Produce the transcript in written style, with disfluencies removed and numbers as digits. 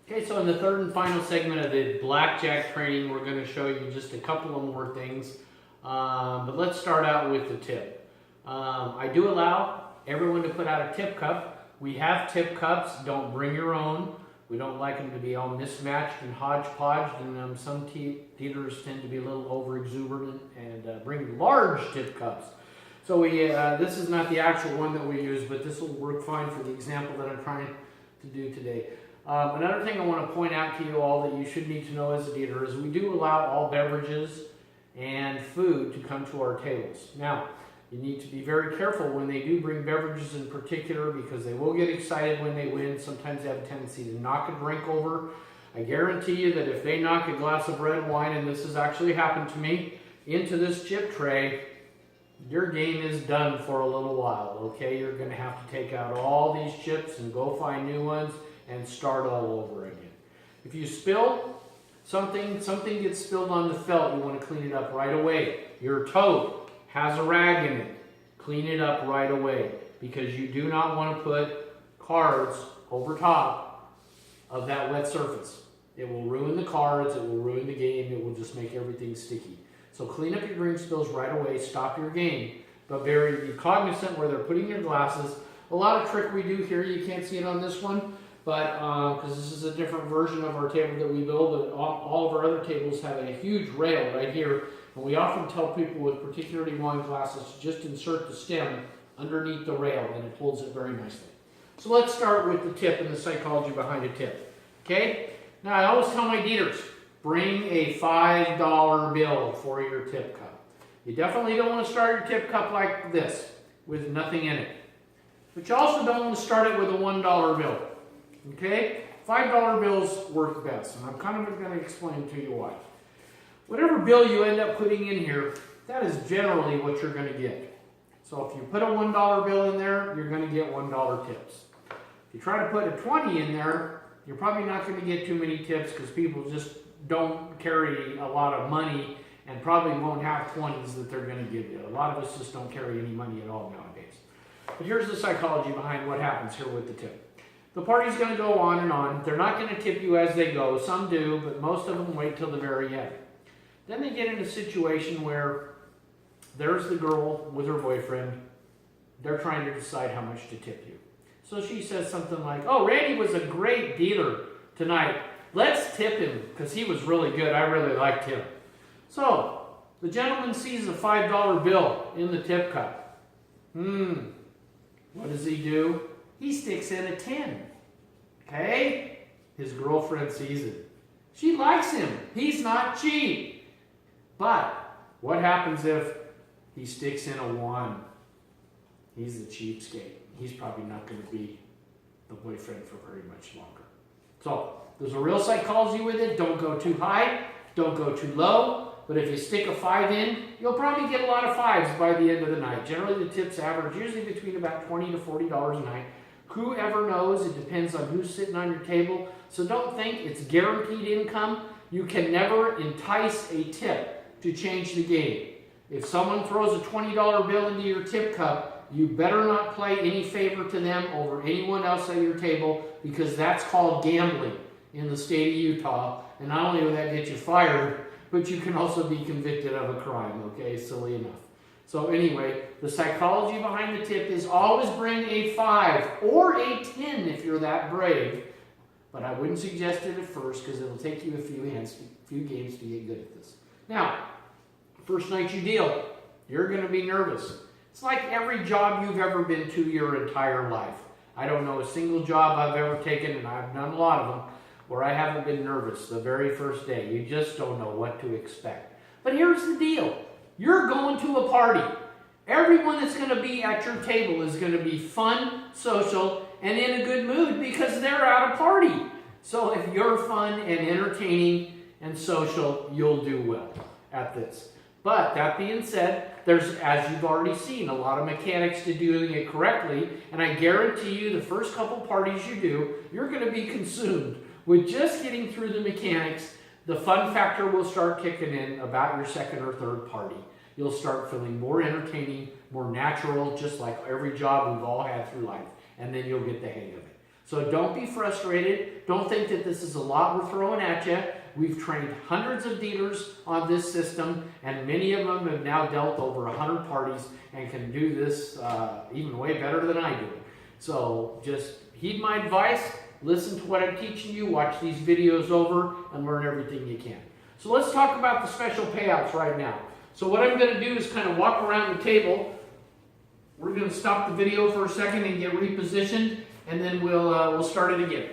Okay, so in the third and final segment of the blackjack training, we're going to show you just a couple of more things. But let's start out with the tip. I do allow everyone to put out a tip cup. We have tip cups. Don't bring your own. We don't like them to be all mismatched and hodgepodged, and some dealers tend to be a little over exuberant and bring large tip cups. So this is not the actual one that we use, but this will work fine for the example that I'm trying to do today. Another thing I want to point out to you all that you should need to know as a dealer is we do allow all beverages and food to come to our tables. Now, you need to be very careful when they do bring beverages in particular, because they will get excited when they win. Sometimes they have a tendency to knock a drink over. I guarantee you that if they knock a glass of red wine, and this has actually happened to me, into this chip tray, your game is done for a little while, okay? You're going to have to take out all these chips and go find new ones and start all over again. If you spill something gets spilled on the felt, you want to clean it up right away. Your tote has a rag in it. Clean it up right away, because you do not want to put cards over top of that wet surface. It will ruin the cards, it will ruin the game, it will just make everything sticky. So clean up your drink spills right away, stop your game, but be cognizant where they're putting your glasses. A lot of trick we do here, you can't see it on this one, but because this is a different version of our table that we build, but all of our other tables have a huge rail right here. And we often tell people with particularly wine glasses to just insert the stem underneath the rail, and it holds it very nicely. So let's start with the tip and the psychology behind a tip. Okay? Now I always tell my dealers, bring a $5 bill for your tip cup. You definitely don't want to start your tip cup like this, with nothing in it. But you also don't want to start it with a $1 bill. Okay? $5 bills work best, and I'm kind of going to explain to you why. Whatever bill you end up putting in here, that is generally what you're going to get. So if you put a $1 bill in there, you're going to get $1 tips. If you try to put a 20 in there, you're probably not going to get too many tips, because people just don't carry a lot of money and probably won't have 20s that they're going to give you. A lot of us just don't carry any money at all nowadays. But here's the psychology behind what happens here with the tip. The party's going to go on and on. They're not going to tip you as they go. Some do, but most of them wait till the very end. Then they get in a situation where there's the girl with her boyfriend. They're trying to decide how much to tip you. So she says something like, "Oh, Randy was a great dealer tonight. Let's tip him because he was really good. I really liked him." So the gentleman sees a $5 bill in the tip cup. What does he do? He sticks in a 10. Okay? His girlfriend sees it. She likes him. He's not cheap. But what happens if he sticks in a 1? He's the cheapskate. He's probably not going to be the boyfriend for very much longer. So there's a real psychology with it. Don't go too high. Don't go too low. But if you stick a 5 in, you'll probably get a lot of 5s by the end of the night. Generally, the tips average usually between about $20 to $40 a night. Whoever knows, it depends on who's sitting on your table. So don't think it's guaranteed income. You can never entice a tip to change the game. If someone throws a $20 bill into your tip cup, you better not play any favor to them over anyone else at your table, because that's called gambling in the state of Utah. And not only will that get you fired, but you can also be convicted of a crime, okay? Silly enough. So anyway, the psychology behind the tip is always bring a 5 or a 10 if you're that brave. But I wouldn't suggest it at first, because it'll take you a few games to get good at this. Now, first night you deal, you're going to be nervous. It's like every job you've ever been to your entire life. I don't know a single job I've ever taken, and I've done a lot of them, where I haven't been nervous the very first day. You just don't know what to expect. But here's the deal. You're going to a party. Everyone that's going to be at your table is going to be fun, social, and in a good mood, because they're at a party. So if you're fun and entertaining and social, you'll do well at this. But that being said, there's, as you've already seen, a lot of mechanics to doing it correctly, and I guarantee you the first couple parties you do, you're going to be consumed with just getting through the mechanics. The fun factor will start kicking in about your second or third party. You'll start feeling more entertaining, more natural, just like every job we've all had through life, and then you'll get the hang of it. So don't be frustrated. Don't think that this is a lot we're throwing at you. We've trained hundreds of dealers on this system, and many of them have now dealt over 100 parties and can do this even way better than I do. So just heed my advice, listen to what I'm teaching you, watch these videos over, and learn everything you can. So let's talk about the special payouts right now. So what I'm going to do is kind of walk around the table. We're going to stop the video for a second and get repositioned, and then we'll start it again.